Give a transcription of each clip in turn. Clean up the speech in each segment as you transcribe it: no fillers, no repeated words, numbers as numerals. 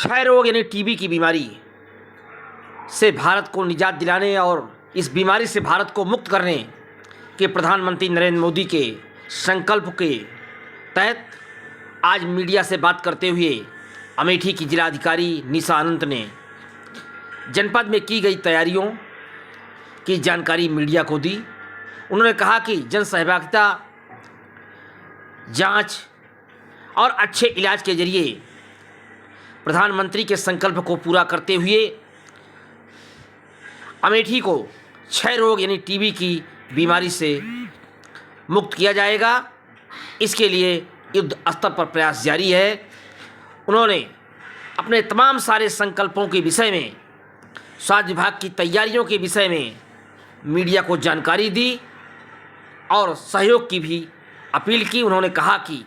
क्षय रोग यानी टीबी की बीमारी से भारत को निजात दिलाने और इस बीमारी से भारत को मुक्त करने के प्रधानमंत्री नरेंद्र मोदी के संकल्प के तहत आज मीडिया से बात करते हुए अमेठी की जिलाधिकारी निशा अनंत ने जनपद में की गई तैयारियों की जानकारी मीडिया को दी। उन्होंने कहा कि जन सहभागिता, जांच और अच्छे इलाज के जरिए प्रधानमंत्री के संकल्प को पूरा करते हुए अमेठी को क्षय रोग यानी टीबी की बीमारी से मुक्त किया जाएगा। इसके लिए युद्ध स्तर पर प्रयास जारी है। उन्होंने अपने तमाम सारे संकल्पों के विषय में, स्वास्थ्य विभाग की तैयारियों के विषय में मीडिया को जानकारी दी और सहयोग की भी अपील की। उन्होंने कहा कि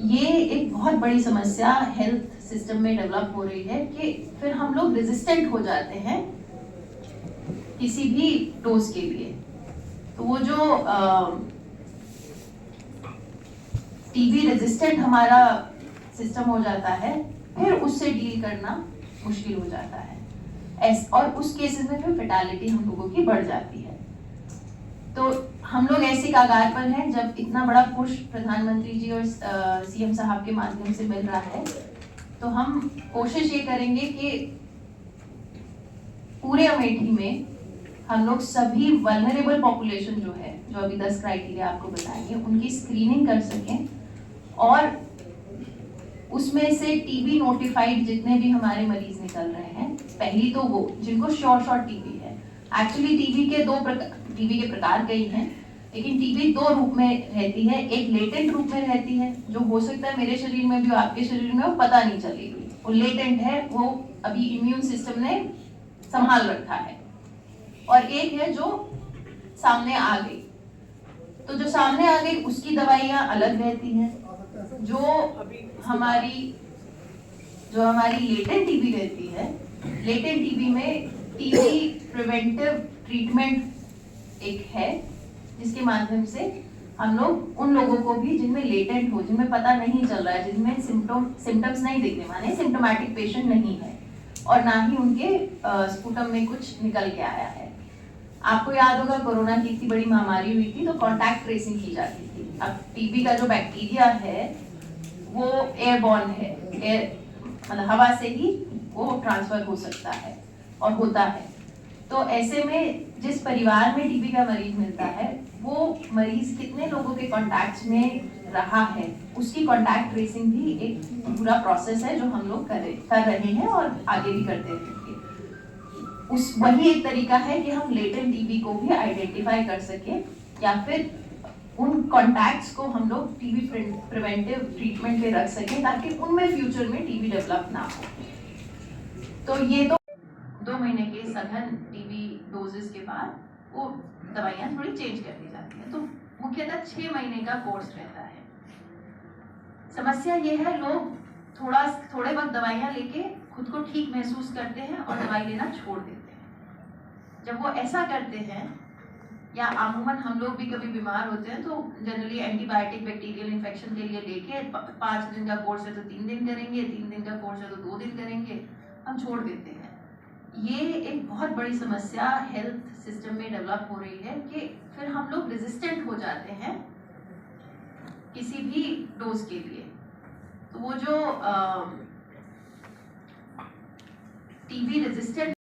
ये एक बहुत बड़ी समस्या हेल्थ सिस्टम में डेवलप हो रही है कि फिर हम लोग रेजिस्टेंट हो जाते हैं किसी भी डोज के लिए। तो वो जो टीबी रेजिस्टेंट हमारा सिस्टम हो जाता है, फिर उससे डील करना मुश्किल हो जाता है और उस केसेस में फिर फेटालिटी हम लोगों की बढ़ जाती है। तो हम लोग ऐसे कगार पर हैं जब इतना बड़ा पुश प्रधानमंत्री जी और सीएम साहब के माध्यम से मिल रहा है, तो हम कोशिश ये करेंगे कि पूरे अमेठी में हम लोग सभी वल्नरेबल पॉपुलेशन जो है, जो अभी 10 क्राइटेरिया आपको बताएंगे, उनकी स्क्रीनिंग कर सकें और उसमें से टीबी नोटिफाइड जितने भी हमारे मरीज निकल रहे हैं, पहली तो वो जिनको शॉर्ट टीबी है। एक्चुअली टीबी के प्रकार कई हैं, लेकिन टीबी दो रूप में रहती है। एक लेटेंट रूप में रहती है, जो हो सकता है मेरे शरीर में भी हो, आपके शरीर में हो, पता नहीं चलेगी। वो लेटेंट है, वो अभी इम्यून सिस्टम ने संभाल रखा है। और एक है जो सामने आ गई। तो जो सामने आ गई उसकी दवाइयां अलग रहती हैं। जो हमारी लेटेंट टीबी रहती है, लेटेंट टीबी में टीबी प्रिवेंटिव ट्रीटमेंट एक है, जिसके माध्यम से हम लोग उन लोगों को भी जिनमें लेटेंट हो, जिनमें पता नहीं चल रहा है, जिनमें सिम्टम्स नहीं दिखने, माने सिम्टोमेटिक पेशेंट नहीं है और ना ही उनके स्पुटम में कुछ निकल के आया है। आपको याद होगा कोरोना की इतनी बड़ी महामारी हुई थी तो कांटेक्ट ट्रेसिंग की जाती थी। अब टीबी का जो बैक्टीरिया है वो एयरबॉर्न है, मतलब हवा से ही वो ट्रांसफर हो सकता है और होता है। तो ऐसे में जिस परिवार में टीबी का मरीज मिलता है, वो मरीज कितने लोगों के कॉन्टैक्ट में रहा है, उसकी कॉन्टैक्ट ट्रेसिंग भी एक पूरा प्रोसेस है जो हम लोग कर रहे हैं और आगे भी करते रहेंगे। वही एक तरीका है कि हम लेटेंट टीबी को भी आइडेंटिफाई कर सके या फिर उन कॉन्टैक्ट्स को हम लोग टीबी प्रिवेंटिव ट्रीटमेंट पे रख सकें ताकि उनमें फ्यूचर में टीबी डेवलप ना हो। तो ये तो 2 महीने के सघन टीबी डोजेस के बाद वो दवाइयाँ थोड़ी चेंज कर दी जाती हैं। तो मुख्यतः 6 महीने का कोर्स रहता है। समस्या ये है, लोग थोड़े वक्त दवाइयाँ लेके खुद को ठीक महसूस करते हैं और दवाई लेना छोड़ देते हैं। जब वो ऐसा करते हैं, या अमूमन हम लोग भी कभी बीमार होते हैं तो जनरली एंटीबायोटिक बैक्टीरियल इन्फेक्शन के लिए लेके 5 दिन का कोर्स है तो 3 दिन करेंगे, 3 दिन का कोर्स है तो 2 दिन करेंगे, हम छोड़ देते हैं। ये एक बहुत बड़ी समस्या हेल्थ सिस्टम में डेवलप हो रही है कि फिर हम लोग रेजिस्टेंट हो जाते हैं किसी भी डोज के लिए। तो वो जो टीबी रेजिस्टेंट